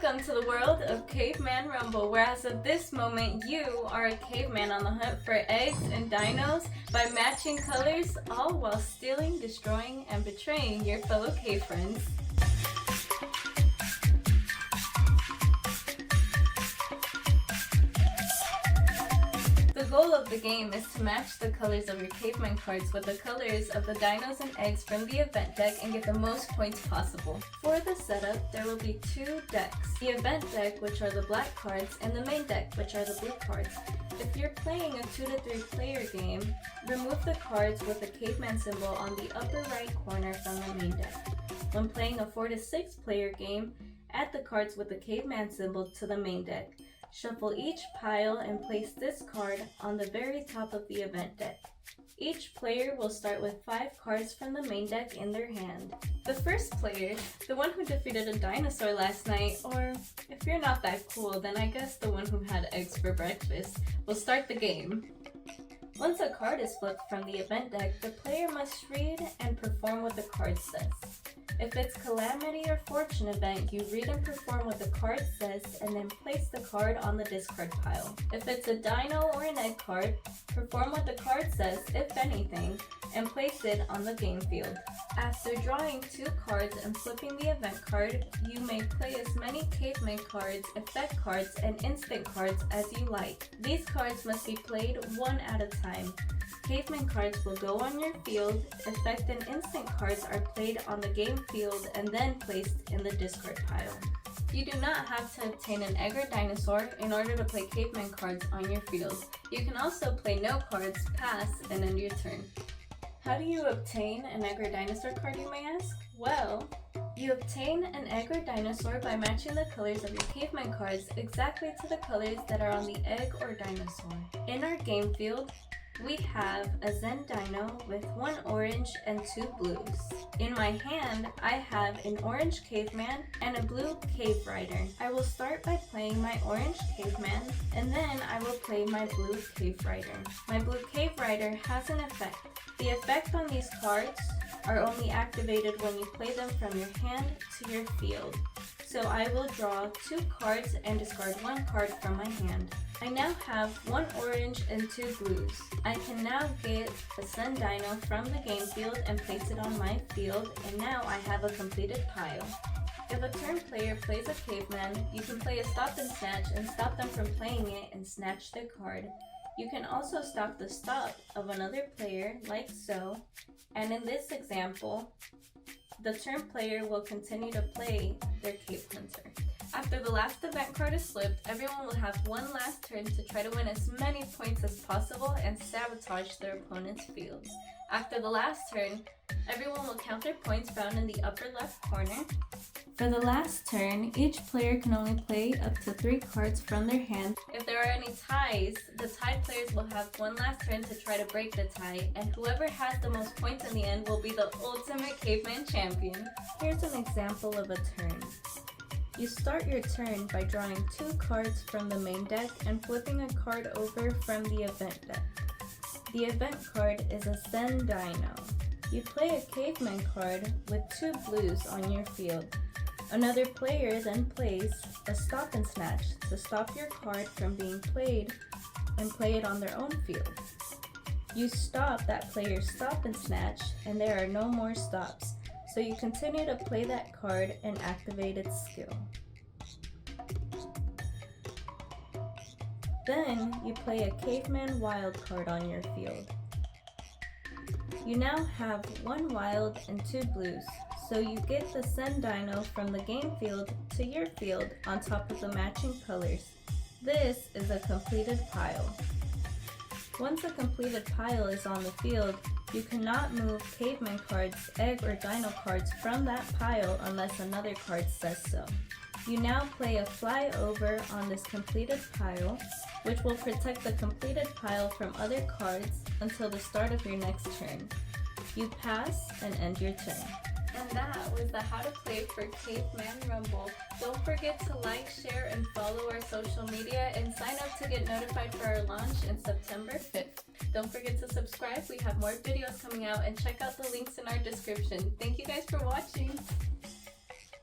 Welcome to the world of Caveman Rumble, where as of this moment, you are a caveman on the hunt for eggs and dinos by matching colors, all while stealing, destroying, and betraying your fellow cave friends. The goal of the game is to match the colors of your caveman cards with the colors of the dinos and eggs from the event deck and get the most points possible. For the setup, there will be two decks. The event deck, which are the black cards, and the main deck, which are the blue cards. If you're playing a 2 to 3 player game, remove the cards with the caveman symbol on the upper right corner from the main deck. When playing a 4 to 6 player game, add the cards with the caveman symbol to the main deck. Shuffle each pile and place this card on the very top of the event deck. Each player will start with 5 cards from the main deck in their hand. The first player, the one who defeated a dinosaur last night, or if you're not that cool, then I guess the one who had eggs for breakfast, will start the game. Once a card is flipped from the event deck, the player must read and perform what the card says. If it's Calamity or Fortune event, you read and perform what the card says and then place the card on the discard pile. If it's a dino or an egg card, perform what the card says, if anything, and place it on the game field. After drawing 2 cards and flipping the event card, you may play as many caveman cards, effect cards, and instant cards as you like. These cards must be played one at a time. Caveman cards will go on your field, effect and instant cards are played on the game field and then placed in the discard pile. You do not have to obtain an egg or dinosaur in order to play caveman cards on your field. You can also play no cards, pass, and end your turn. How do you obtain an egg or dinosaur card, you may ask? Well, you obtain an egg or dinosaur by matching the colors of your caveman cards exactly to the colors that are on the egg or dinosaur. In our game field, we have a Zen Dino with 1 orange and 2 blues. In my hand, I have an orange caveman and a blue cave rider. I will start by playing my orange caveman, and then I will play my blue cave rider. My blue cave rider has an effect. The effect on these cards are only activated when you play them from your hand to your field. So I will draw 2 cards and discard 1 card from my hand. I now have 1 orange and 2 blues. I can now get a Sun Dino from the game field and place it on my field, and now I have a completed pile. If a turn player plays a caveman, you can play a stop and snatch and stop them from playing it and snatch their card. You can also stop the stop of another player, like so, and in this example, the turn player will continue to play their cave hunter. After the last event card is flipped, everyone will have one last turn to try to win as many points as possible and sabotage their opponent's fields. After the last turn, everyone will count their points found in the upper left corner. For the last turn, each player can only play up to 3 cards from their hand. If there are any ties, the tied players will have one last turn to try to break the tie, and whoever has the most points in the end will be the ultimate caveman champion. Here's an example of a turn. You start your turn by drawing 2 cards from the main deck and flipping a card over from the event deck. The event card is a Zen Dino. You play a caveman card with 2 blues on your field. Another player then plays a stop and snatch to stop your card from being played and play it on their own field. You stop that player's stop and snatch, and there are no more stops. So you continue to play that card and activate its skill. Then you play a caveman wild card on your field. You now have 1 wild and 2 blues, so you get the Sun Dino from the game field to your field on top of the matching colors. This is a completed pile. Once a completed pile is on the field, you cannot move caveman cards, egg, or dino cards from that pile unless another card says so. You now play a fly over on this completed pile, which will protect the completed pile from other cards until the start of your next turn. You pass and end your turn. And that was the How to Play for Caveman Rumble. Don't forget to like, share, and follow our social media and sign up to get notified for our launch in September 5th. Don't forget to subscribe. We have more videos coming out, and check out the links in our description. Thank you guys for watching.